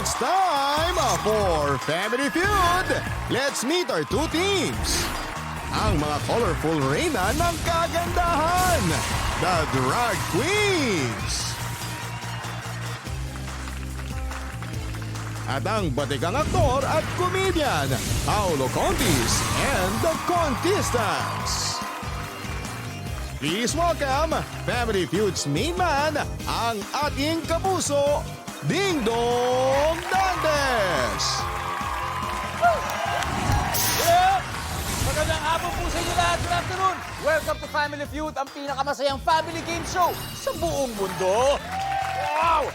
It's time for Family Feud! Let's meet our two teams. Ang mga colorful reyna ng kagandahan, the Drag Queens. At ang batikang aktor at comedian, Paolo Contis and the Contestants. Please welcome Family Feud's main man, ang ating kapuso, Ding Dong Dantes! Yeah! Magandang hapon po sa inyo lahat. Good afternoon. Welcome to Family Feud, ang pinakamasayang family game show sa buong mundo. Wow!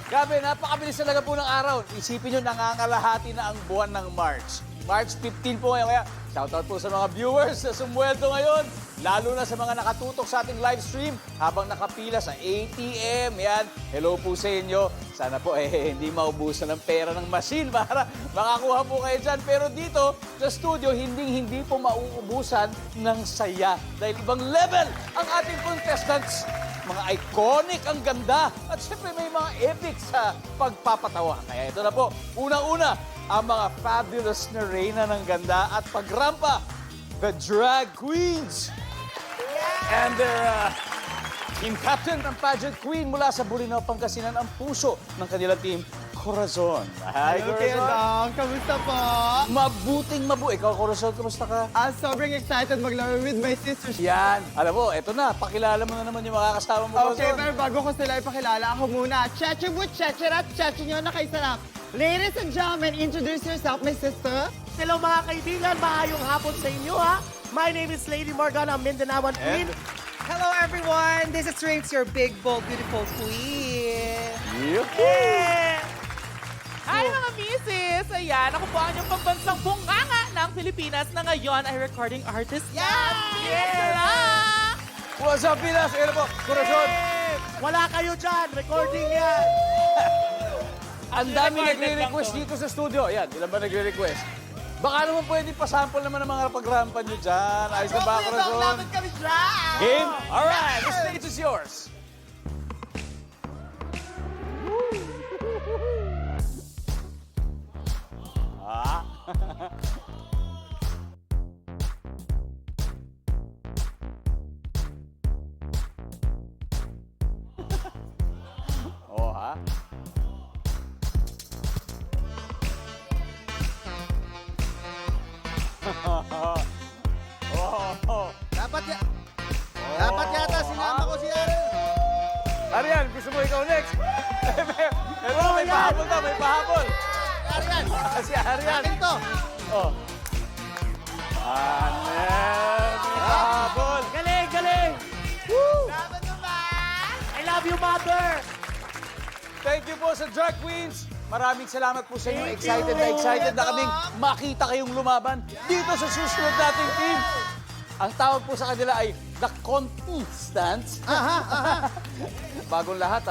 Grabe, napakabilis talaga po ng araw. Isipin nyo, nangangalahati na ang buwan ng March. March 15 po ngayon. Kaya shoutout po sa mga viewers na sumweldo ngayon. Lalo na sa mga nakatutok sa ating live stream habang nakapila sa ATM. Yan, hello po sa inyo. Sana po hindi maubusan ng pera ng machine para makakuha po kayo dyan. Pero dito sa studio, hindi po mauubusan ng saya. Dahil ibang level ang ating contestants. Mga iconic ang ganda. At syempre may mga epic sa pagpapatawa. Kaya ito na po, unang-una, ang mga fabulous na reyna ng ganda at pagrampa, the Drag Queens. And their team captain ng pageant queen mula sa Bolinao, Pangasinan, ang puso ng kanilang team, Corazon. Hi, Hello, Corazon. Kendong. Kamusta po? Mabuting Ikaw, Corazon, kamusta ka? Sobrang excited maglaro with my sisters. Yan. Alam mo, eto na. Pakilala mo na naman yung mga kasama mo, Okay, Corazon. pero bago ko sila ipakilala, ako muna. Cheche bu, cheche rat, cheche nyo na kayo sarap. Ladies and gentlemen, introduce yourself, my sister. Hello mga kaibigan, maayong hapon sa inyo ha. My name is Lady Morgana, Mindanaoan Queen. Hello everyone, this is Rings, your big, bold, beautiful queen. Yeah. Hi mga misis! Ayan, ako po ang inyong pambansang bunganga ng Pilipinas na ngayon ay recording artist. Yeah! What's up, Pinas? Ano po, Corazon? Wala kayo dyan, recording yan. Ang dami nagre-request dito sa studio. Yan, ilan ba nagre-request? Baka naman pwede pa-sample naman ng mga pagrampan nyo dyan. Ayos na ba, Corazon? kami dyan. Game? Alright, the stage is yours. Ah. Oh, ha? Oh. Dapat yata sinama ko si Ariel. Arian, gusto mo ikaw next? May pahabol daw, may pahabol. Ariel, Si Arian. akin to. Oh. Anel, may pahabol. Galing, galing. I love you, mother. Thank you po sa Drag Queens. Maraming salamat po sa inyo. Thank Excited you. na excited na kaming makita kayong lumaban dito sa susunod nating team. Ang tawag po sa kanila ay The Contestants. Bagong lahat,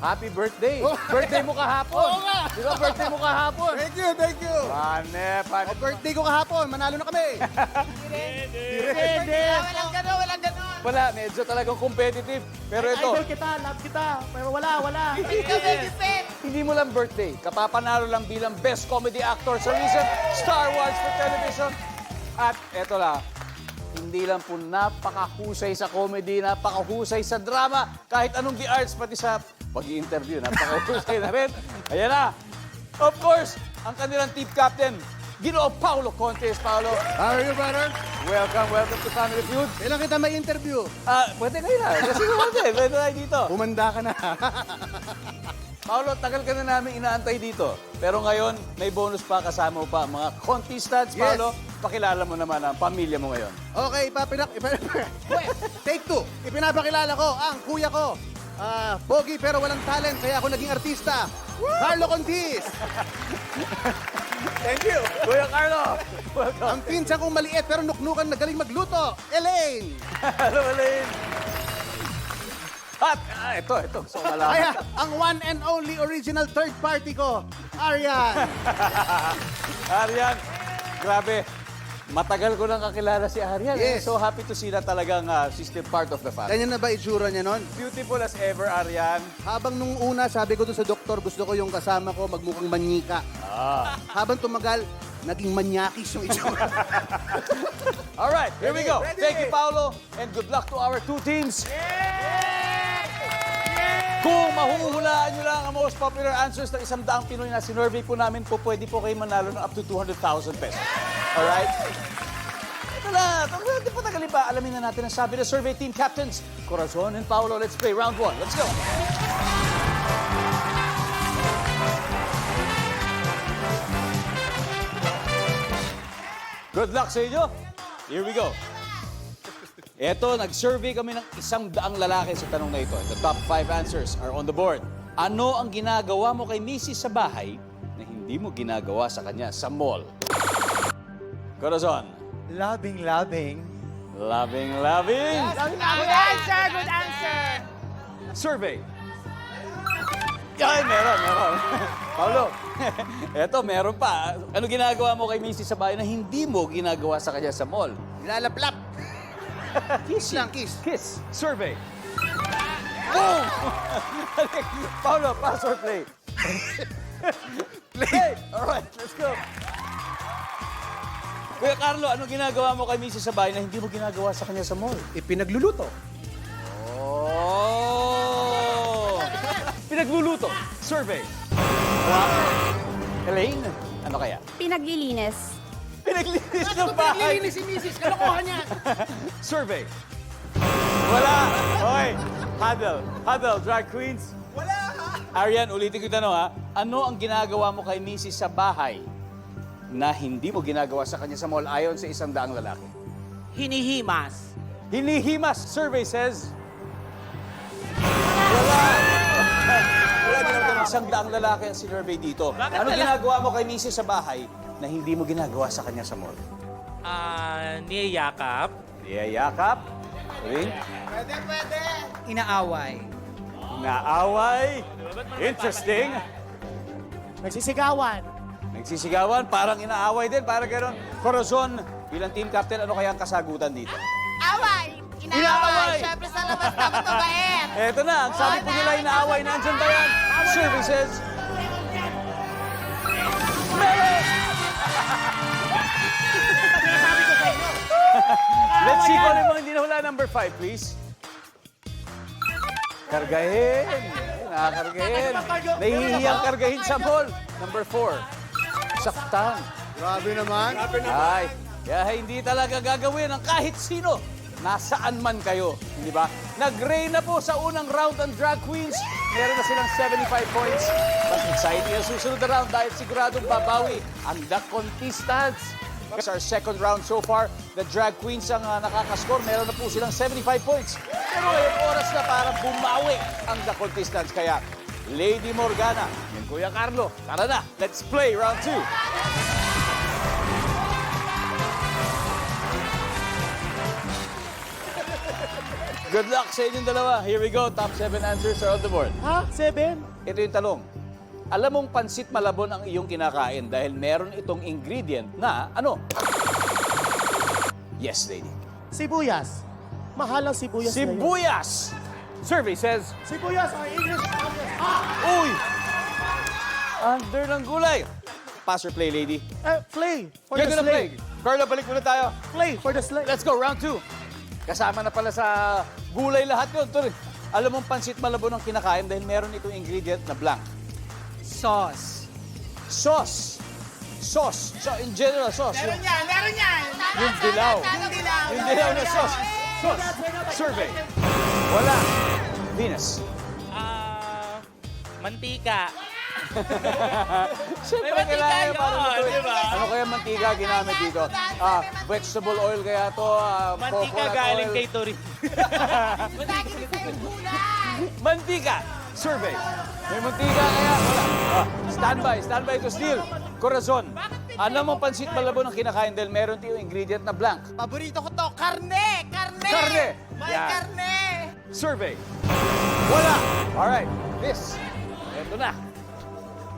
happy birthday. Birthday mo kahapon. Oo nga. Di ba birthday mo kahapon? Thank you, thank you. Pane. Birthday ko kahapon, manalo na kami. Hindi. Walang gano'n. Wala, medyo talagang competitive. Pero ito, Idol kita, love kita. Pero wala. hindi mo lang birthday. Kapapanalo lang bilang Best Comedy Actor sa recent Star Wars for Television. At eto lang, hindi lang po napakahusay sa comedy, napakahusay sa drama, kahit anong the arts, pati sa pag-i-interview, napakahusay na rin. Ayan na. Of course, ang kanilang team captain, Ginoong Paolo Contes. Paolo, How are you, brother? welcome to Family Feud. Kailan kita may interview? Pwede kayo na. Kasi pwede tayo dito. Umanda ka na. Paolo, tagal ka na namin inaantay dito. Pero ngayon, may bonus pa, kasama mo pa ang mga contestants. Yes. Paolo, pakilala mo naman ang pamilya mo ngayon. Okay, take two. Ipinapakilala ko ang kuya ko. Pogi pero walang talent, kaya ako naging artista. Carlo Contis. Thank you, Kuya Carlo. Welcome. Ang pinsan kong maliit pero nuknukan na galing magluto. Elaine. Hello, Elaine. At, ito. So, malaman. Kaya, ang one and only original third party ko, Arian. Arian, grabe. Matagal ko nang kakilala si Arian. Yes. So happy to see na talagang she's still part of the family. Ganyan na ba itsura niya nun? Beautiful as ever, Arian. Habang nung una, sabi ko doon sa doktor, gusto ko yung kasama ko magmukhang manyika. Habang tumagal, naging manyakis yung itsura. All right, here we go. Ready. Thank you, Paolo, and good luck to our two teams. Kung mahuhulaan nyo lang ang most popular answers ng 100 Pinoy na sinurvey po namin po, pwede po kayo manalo ng up to 200,000 pesos. Alright? Ito na, hindi pa tagalin pa. Alamin na natin ang sabi ng survey team captains, Corazon and Paolo. Let's play round 1. Let's go! Good luck sa inyo. Here we go. Eto, nag-survey kami ng 100 lalaki sa tanong na ito. The top 5 answers are on the board. Ano ang ginagawa mo kay Mrs. sa bahay na hindi mo ginagawa sa kanya sa mall? Corazon. Loving, loving. Loving, loving. Good answer, good answer. Survey. Ay, meron. Paulo, eto, meron pa. Ano ginagawa mo kay Mrs. sa bahay na hindi mo ginagawa sa kanya sa mall? Lalaplap. Kiss lang, kiss. Kiss. Survey. Boom! Paulo, pass or play? Play! Alright, let's go. Kuya Carlo, ano ginagawa mo kay Mrs. sa bahay na hindi mo ginagawa sa kanya sa mall? Ipinagluluto. Oh! Pinagluluto. Survey. Elaine, ano kaya? Pinaglilinis. Pinaglinis ng bahay. si Mrs. Kalokohan niya. Survey. Wala. Hoy, Huddle, drag queens. Wala. Arian, ulitin ko yung tanong ha. Ano ang ginagawa mo kay Mrs. sa bahay na hindi mo ginagawa sa kanya sa mall ayon sa 100 lalaki? Hinihimas. Hinihimas. Survey says... Wala din naman 100 lalaki ang sinurvey dito. Ano ginagawa mo kay Mrs. sa bahay na hindi mo ginagawa sa kanya sa mall? Niyayakap. Niyayakap. Ring. Inaaway. Naaway. Interesting. Nagsisigawan. Nagsisigawan, parang inaaway din, parang gano'n. Corazon, bilang team captain, ano kaya ang kasagutan dito? Away! Inaaway! Inaaway! Siyempre sa labas dapat mabait! Eto na, ang sabi po nila inaaway, nandyan ba yan? Services. Let's see kung ano yung mga hindi nahula. Number 5, please. Kargahin. Nakakargahin. Nahihiyang kargahin sa mall. Number 4. Saktan. Grabe naman. Ay, kaya hindi talaga gagawin ng kahit sino. Nasaan man kayo, hindi ba? Nag-rain na po sa unang round ang drag queens. Meron na silang 75 points. Mas exciting ang susunod na round dahil siguradong babawi ang The Contestants. It's our second round so far. The drag queens ang nakakascore. Meron na po silang 75 points. Pero ngayon oras na para bumawi ang The Contestants. Kaya, Lady Morgana, yung Kuya Carlo, tara na, let's play round 2. Good luck sa inyong dalawa. Here we go. Top 7 answers are on the board. Ha? 7? Ito yung talong. Alam mong pansit malabon ang iyong kinakain dahil meron itong ingredient na ano? Yes, lady. Sibuyas. Mahal ang sibuyas ngayon. Sibuyas! Survey says, Sibuyas are English. uy! Under ng gulay. Pass or play, lady? Play. For You're the gonna play. slay. Carla, balik muna tayo. Play for the slay. Let's go, round 2. Kasama na pala sa gulay lahat yun. Tuloy. Alam mong pansit malabon ang kinakain dahil meron itong ingredient na blank. Sauce. Sauce. Sauce. So, in general, sauce. Meron yan. Yung dilaw. Yung dilaw na sauce. Sauce. Survey. Wala. Venus. Mantika. Siyempre, May mantika kailangan yun, para lutuin. di ba? Ano kaya mantika ginamit dito? Vegetable oil kaya to? Mantika coconut galing oil? kay Tori. Mantika. Survey. May mantika kaya? Wala. Standby to steal. Corazon. Alam mo pansit malabon ang kinakain dahil meron tiyong ingredient na blank. Paborito ko to, karne! Karne! May Yan. karne! Survey. Wala. Alright. This. Ito na.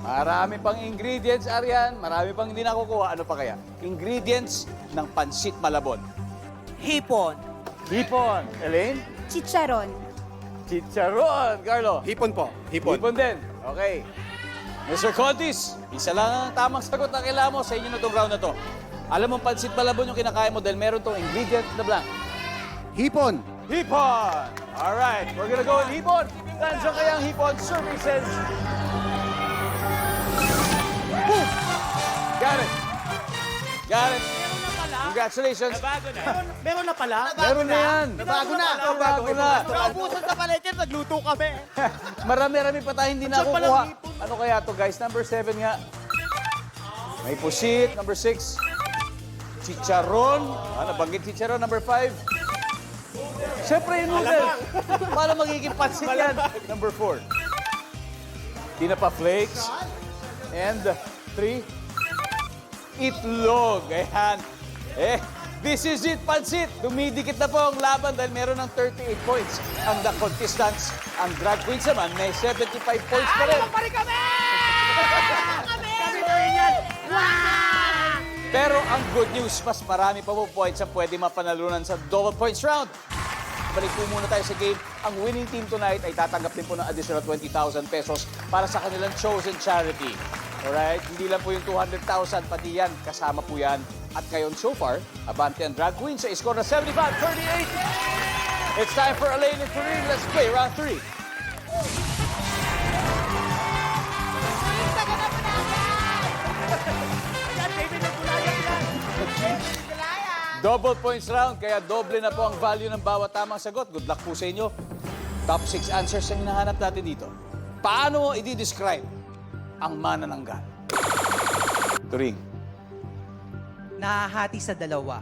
Marami pang ingredients, Arian. Marami pang hindi nakukuha. Ano pa kaya? Ingredients ng pansit malabon. Hipon. Hipon. Elaine? Chicharon. Chicharon. Carlo? Hipon po. Hipon din. Okay. Mr. Contis, isa lang ang tamang sagot na kailangan mo sa inyo na itong round na to. Alam mo, pansit malabon yung kinakain mo dahil meron tong ingredient na blank. Hipon. Hipon! Alright, we're gonna go with hipon. Nandiyan kaya ang hipon services. Boom! Got it. Got it. Congratulations. Meron na pala. Meron na yan. Bago na. Bago na. Naubusan sa palengke, nagluto kami. Marami-rami pa tayo hindi Diyan pala nakukuha. ang hipon. Ano kaya to guys? Number 7 nga. May pusit. Number 6. Chicharon. Nabanggit chicharon. Number 5. Siyempre yung noodle. Paano magiging pansit yan? Number 4. Tinapa flakes. And 3. Itlog. Ayan. This is it, pansit. Dumidikit na po ang laban dahil meron ng 38 points. Ang the contestants, ang drag queens naman, may 75 points pa rin. Pero ang good news, mas marami pa po points ang pwede mapanalunan sa double points round. Balik po muna tayo sa game. Ang winning team tonight ay tatanggap din po ng additional 20,000 pesos para sa kanilang chosen charity. Alright? Hindi lang po yung 200,000, pati yan. Kasama po yan. At ngayon, so far, abante ang drag queen sa score na 75-38. It's time for Elaine and Corinne. Let's play round 3. Double points round, kaya doble na po ang value ng bawat tamang sagot. Good luck po sa inyo. Top 6 answers ang hinahanap natin dito. Paano mo i-describe ang manananggal? Turing. Nahahati sa dalawa.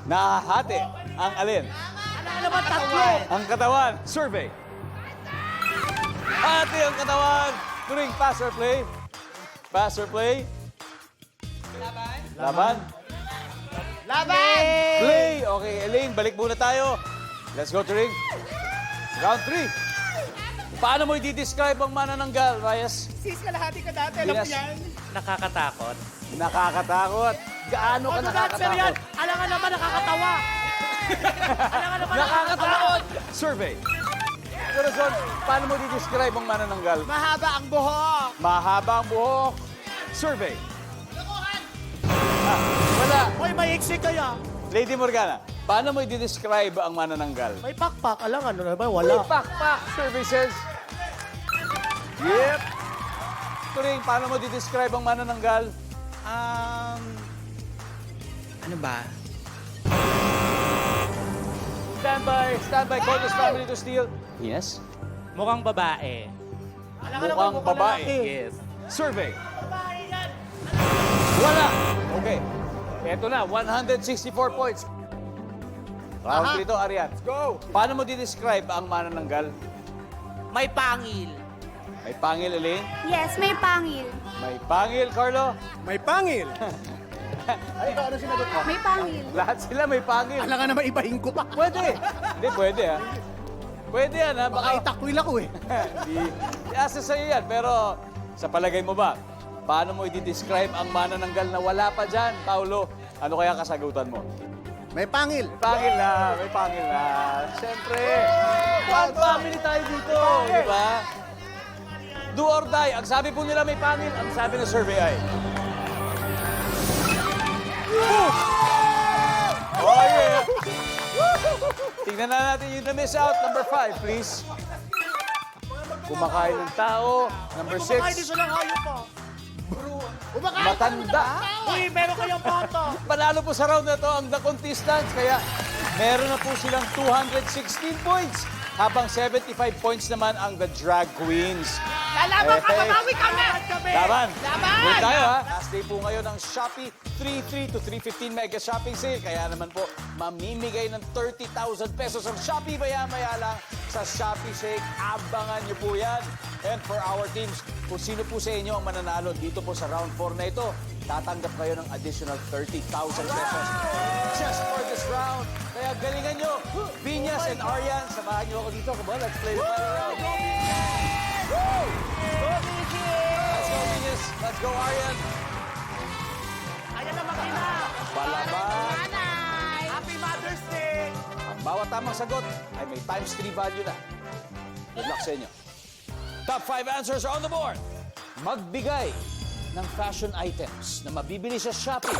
Nahahati ang alin? Ano naman tatlo? Ang katawan. Survey. Hati ang katawan. Turing, pass or play? Pass or play? Laban. Play! Okay, Elaine, balik muna tayo. Let's go, Turing. Round 3. Paano mo i-describe ang manananggal, Reyes? Sis, kalahati ka dati. Alam mo yan. Nakakatakot. Nakakatakot. Gaano ka nakakatakot? Alam nga naman, nakakatawa. Alam nga naman, Nakakatakot! Survey. Pero John, paano mo i-describe ang manananggal? Mahaba ang buhok. Mahaba ang buhok. Survey. Wala. Hoy, maiksi kaya. Lady Morgana, paano mo i-describe ang manananggal? May pakpak. Alam ano na ba? Wala. Pakpak services. Yep. Turing, paano mo i-describe ang manananggal? Ano ba? Stand by, call this family to steal. Yes. Mukhang babae. Alam nga naman, Mukhang babae. Yes. Survey. Wala. Okay. Eto na, 164 points. Round 3 to, Arian. Let's go. Paano mo di-describe ang manananggal? May pangil. May pangil, Elaine. Yes, may pangil. May pangil, Carlo. May pangil. Ay, ikaw, ano sinagot ko? May pangil. Lahat sila may pangil. Alam nga naman, ibahin ko pa. Pwede. Hindi, pwede ha. Pwede yan ha. Baka itakwil ako eh. Di asa sa'yo yan. Pero sa palagay mo ba, paano mo i-describe ang manananggal na wala pa dyan, Paulo? Ano kaya kasagutan mo? May pangil. May pangil na, may pangil na. Siyempre, one family tayo dito, di ba? Do or die. Ang sabi po nila may pangil, ang sabi ng survey ay... Oh yeah! Tingnan na natin yung na-miss out. Number 5, please. Kumakain ng tao. Number 6. Kumakain din silang hayop po. Matanda. Uy, meron kayong photo. Panalo po sa round na to ang The Contestants. Kaya meron na po silang 216 points. Habang 75 points naman ang The Drag Queens. Lalaban ka, mamawi kami. Laban! Laban! Huwag tayo ha! Last day po ngayon ng Shopee 3.3 to 3.15 Mega Shopping Sale. Kaya naman po, mamimigay ng 30,000 pesos ang Shopee maya-maya lang sa Shopee Shake. Abangan niyo po yan. And for our teams, kung sino po sa inyo ang mananalo dito po sa round 4 na ito, tatanggap kayo ng additional 30,000 pesos just for this round. Kaya galingan nyo, Vinyas and Arian, samahan nyo ako dito. Come on, let's play the final round. go, Arian. Ayan na makina. Palaban. Happy Mother's Day. Ang bawat tamang sagot ay may times 3 value na. Good luck sa inyo. Top 5 answers are on the board. Magbigay ng fashion items na mabibili sa Shopee.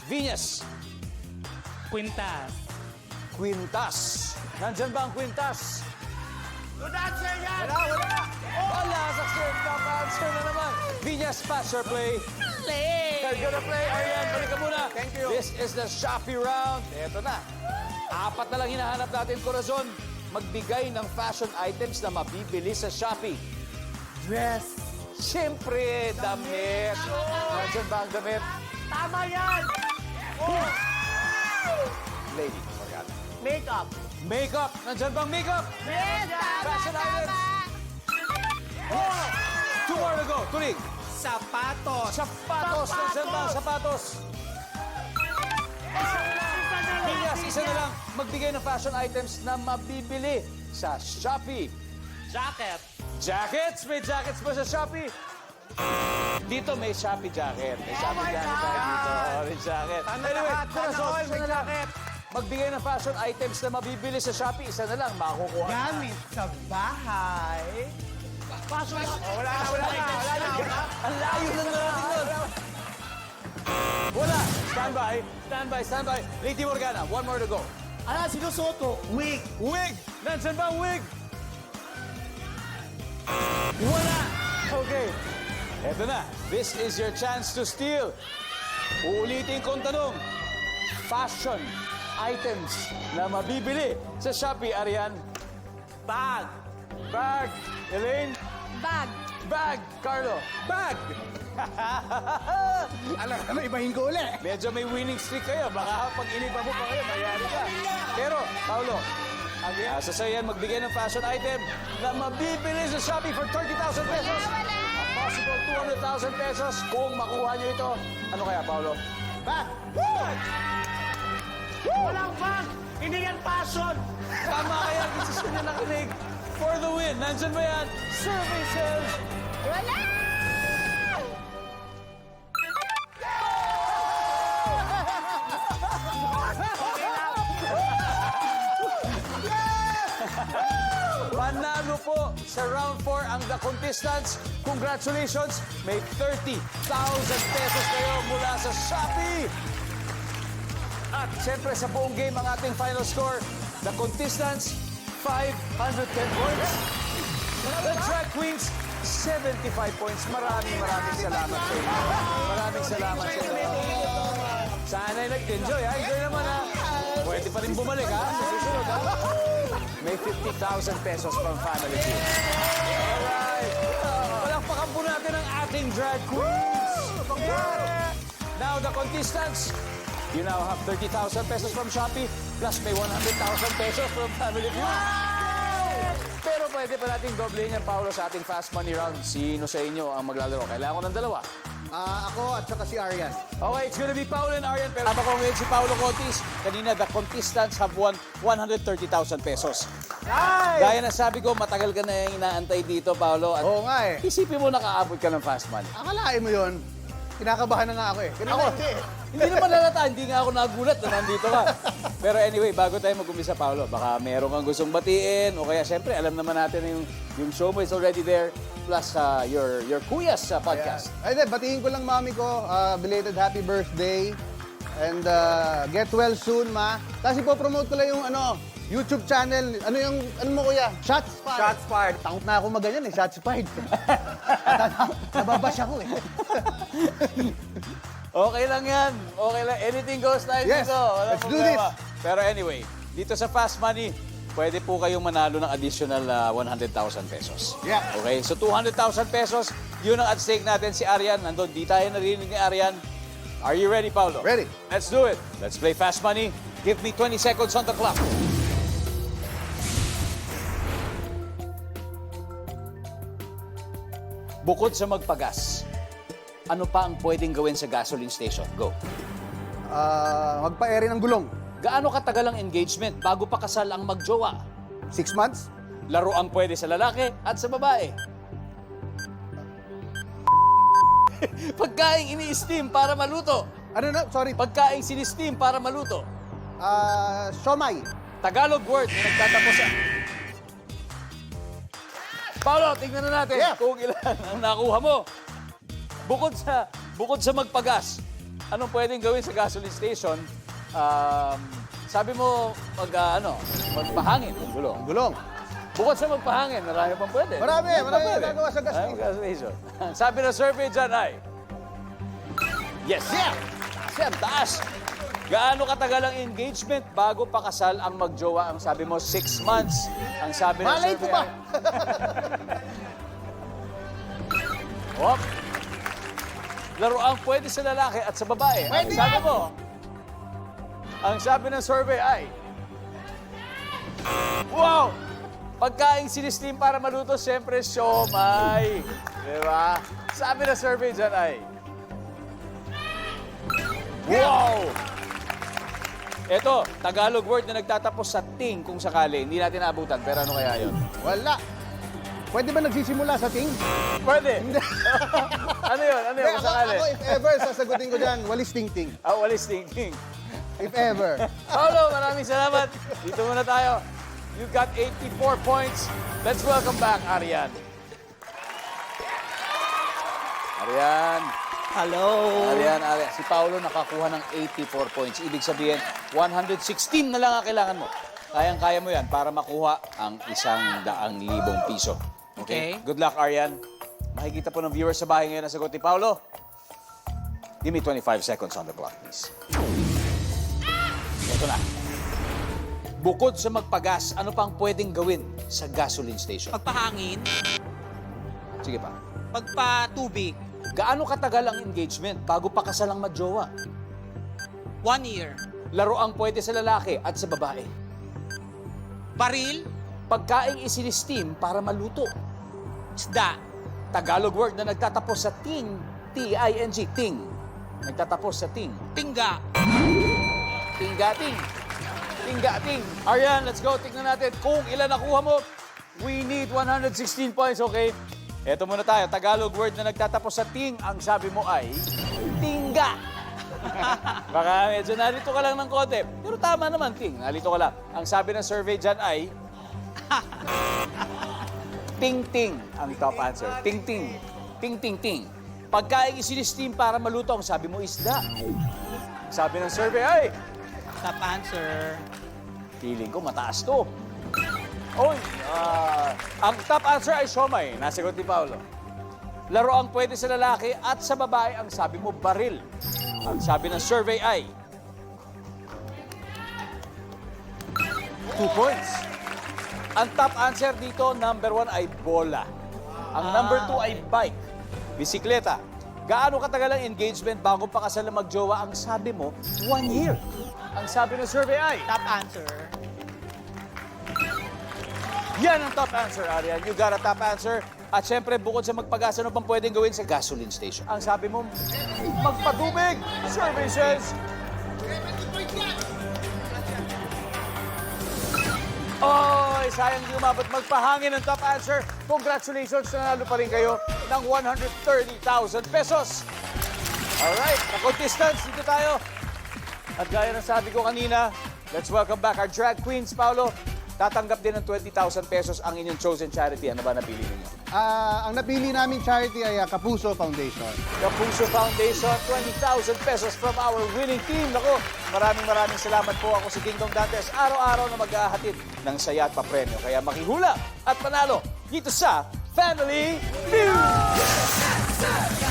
Venus. Quintas. Quintas. Nandyan ba ang Quintas? Good answer yan. Wala sa top answer na naman. Venus, pass or play? Play! You're gonna play, Arian. Balik ka muna. Thank you. This is the Shopee round. Ito na. 4 na lang hinahanap natin, Corazon. Magbigay ng fashion items na mabibili sa Shopee. Dress. Siyempre, damit. Nandiyan ba ang damit? Tama yan. Lady, forgot. Makeup. Makeup. Nandiyan bang makeup? Yes, Fashion items. 2 more to go. Tulig. Sapatos. Sapatos. Nandiyan ba ang sapatos? Pinyas, isa na lang. Magbigay ng fashion items na mabibili sa Shopee. Jacket. Jackets? May jackets ba sa Shopee? Dito may Shopee jacket. May Shopee jacket tayo dito. May jacket. Anyway, Corazon, isa na lang. Magbigay ng fashion items na mabibili sa Shopee. Isa na lang, makukuha. Gamit sa bahay. Wala na. Ang layo lang natin nun. Wala. Stand by. Lady Morgana, 1 more to go. Ano, sinusuot ko? Wig. Wig! Nandiyan ba ang wig? Wala! Okay. Eto na. This is your chance to steal. Uulitin kong tanong. Fashion items na mabibili sa Shopee, Arian. Bag. Bag. Elaine? Bag. Bag. Carlo? Bag. Alam ka, ibahin ko uli. Medyo may winning streak kayo. Baka pag iniba mo pa kayo, mayari ka. Pero, Paolo, asa sa'yo yan magbigay ng fashion item na mabibili sa Shopee for 30,000 pesos. A possible 200,000 pesos kung makuha nyo ito. Ano kaya, Paolo? Bag. Walang bag. Hindi yan passion. Tama kaya ang desisyon nyo nakinig. For the win, nandyan ba yan? Survey says... Wala! Panalo po sa round 4 ang The Contestants. Congratulations! May 30,000 pesos kayo mula sa Shopee! At siyempre sa buong game ang ating final score, The Contestants, 510 points. The Drag Queens, 75 points. Maraming salamat sa inyo. Maraming salamat sa inyo. Sana'y nag-enjoy, ha? Enjoy naman, ha? Pwede pa rin bumalik, ha? Sa susunod, ha? May 50,000 pesos from Family Feud. Alright! Palakpakan po natin ang ating Drag Queens! Now, The Contestants, you now have 30,000 pesos from Shopee, plus may 100,000 pesos from Family Feud. Pero pwede pa natin doble yan, Paolo, sa ating Fast Money Round. Sino sa inyo ang maglalaro? Kailangan ko ng dalawa. Ako at saka si Arian. Okay, it's gonna be Paolo and Arian. Pero ko ngayon si Paolo Contis. Kanina, The Contestants have won 130,000 pesos. Gaya na sabi ko, matagal ka na inaantay dito, Paolo. At Oo nga eh. isipin mo nakaabot ka ng Fast Money. Akalain mo yun. Kinakabahan na nga ako eh. Kanina hindi. Hindi naman lalata, hindi nga ako nagulat na nandito ka. Pero anyway, bago tayo mag-umpisa, Paolo, baka meron kang gustong batiin o kaya siyempre, alam naman natin na yung show mo is already there, plus your Kuyas podcast. Ay, batiin ko lang mami ko. Belated happy birthday. And get well soon, ma. Tapos ipopromote ko lang yung YouTube channel. Ano mo kuya? Shots Fired. Shots fired. Takot na ako maganyan eh. Shots Fired. Nababash ako eh. Okay lang yan. Okay lang. Anything goes tayo Yes, dito. Walang let's do problema. this. Pero anyway, dito sa Fast Money, pwede po kayong manalo ng additional 100,000 pesos. Yeah. Okay, so 200,000 pesos, yun ang at stake natin. Si Arian, nandun, di tayo narinig ni Arian. Are you ready, Paolo? Ready. Let's do it. Let's play Fast Money. Give me 20 seconds on the clock. Bukod sa magpagas, ano pa ang pwedeng gawin sa gasoline station? Go. Magpa-ere ng gulong. Gaano katagal ang engagement bago pa kasal ang magjowa? 6 months? Laro ang pwede sa lalaki at sa babae. Pagkaing ini-steam para maluto. Ano na? Sorry. Pagkaing sinisteam para maluto. Siomay. Tagalog word na nagtatapos sa... Paolo, tingnan na natin Yeah. kung ilan ang nakuha mo. Bukod sa magpagas, anong pwedeng gawin sa gasoline station? Sabi mo, magpahangin ng gulong. Gulong. Bukod sa magpahangin, marami pang pwede. Marami pwede. nagagawa sa gas Marami station. gas station. Sabi ng survey dyan ay... Yes! Yeah! Sir, taas! Gaano katagal ang engagement bago pakasal ang magjowa? Ang sabi mo, 6 months. Ang sabi ng Malay survey ko ba? ay... Hop! Laruang pwede sa lalaki at sa babae. Pwede Ang sabi yan! mo, ang sabi ng survey ay... Wow! Pagkaing sinistim para maluto, siyempre, siomay. Diba? Sabi ng survey dyan ay... Wow! Ito, Tagalog word na nagtatapos sa ting kung sakali. Hindi natin naabutan, pero ano kaya yun? Wala. Pwede ba nagsisimula sa ting? Pwede! ano yun? Ano yun? Hindi, Kung sakali? ako, if ever, sasagutin ko dyan, walis ting-ting. Walis ting. If ever. Paolo, maraming salamat. Dito muna tayo. You got 84 points. Let's welcome back, Arian. Arian. Hello. Arian. Si Paolo nakakuha ng 84 points. Ibig sabihin, 116 na lang ang kailangan mo. Kayang-kaya mo yan para makuha ang 100,000 piso. Okay? Good luck, Arian. Makikita po ng viewers sa bahay ngayon ang sagot ni Paolo. Give me 25 seconds on the clock, please. Ito na. Bukod sa magpagas, ano pang pwedeng gawin sa gasoline station? Pagpahangin, Sige pa. pagpatubig, Gaano katagal ang engagement bago pakasal ang magjowa? 1 year. Laro ang pwede sa lalaki at sa babae. Baril, Pagkaing isinistim para maluto. isda, Tagalog word na nagtatapos sa ting. T-I-N-G, ting. Nagtatapos sa ting. tingga, Tinggating. Tinggating. Arian, let's go. Tingnan natin kung ilan nakuha mo. We need 116 points, okay? Eto muna tayo. Tagalog word na nagtatapos sa ting. Ang sabi mo ay tingga. Baka medyo nalito ka lang ng konti. Pero tama naman, ting. Nalito ka lang. Ang sabi ng survey dyan ay ting-ting ang top answer. Ting-ting. Ting-ting-ting. Pagkaing isinistim para maluto, ang sabi mo isda. Ang sabi ng survey ay top answer. feeling ko mataas to. Oy, ang top answer ay siomay. Nasagot ni Paolo. Laro ang pwede sa lalaki at sa babae. Ang sabi mo, baril. Ang sabi ng survey ay 2 points. Ang top answer dito, number 1 ay bola. Ang number 2 ay bike. Bisikleta. Gaano katagal ang engagement bago pakasal na magjowa? Ang sabi mo, 1 year. Ang sabi ng survey ay Top answer. yan ang top answer, Arian. You got a top answer. At syempre, bukod sa magpagasa, ano pang pwedeng gawin sa gasoline station? Ang sabi mo, magpatubig. Survey says... Oy, sayang di umabot. Magpahangin ang top answer. Congratulations, nanalo pa rin kayo ng 130,000 pesos. Alright, na contestants, dito tayo. At gaya ng sabi ko kanina, let's welcome back our drag queens, Paolo. Tatanggap din ng 20,000 pesos ang inyong chosen charity. Ano ba napili ninyo? Ang napili namin charity ay Kapuso Foundation. Kapuso Foundation, 20,000 pesos from our winning team. Naku, maraming salamat po. Ako si Ding Dong Dantes. Araw-araw na maghahatid ng saya at papremyo. Kaya makihula at panalo dito sa Family Feud!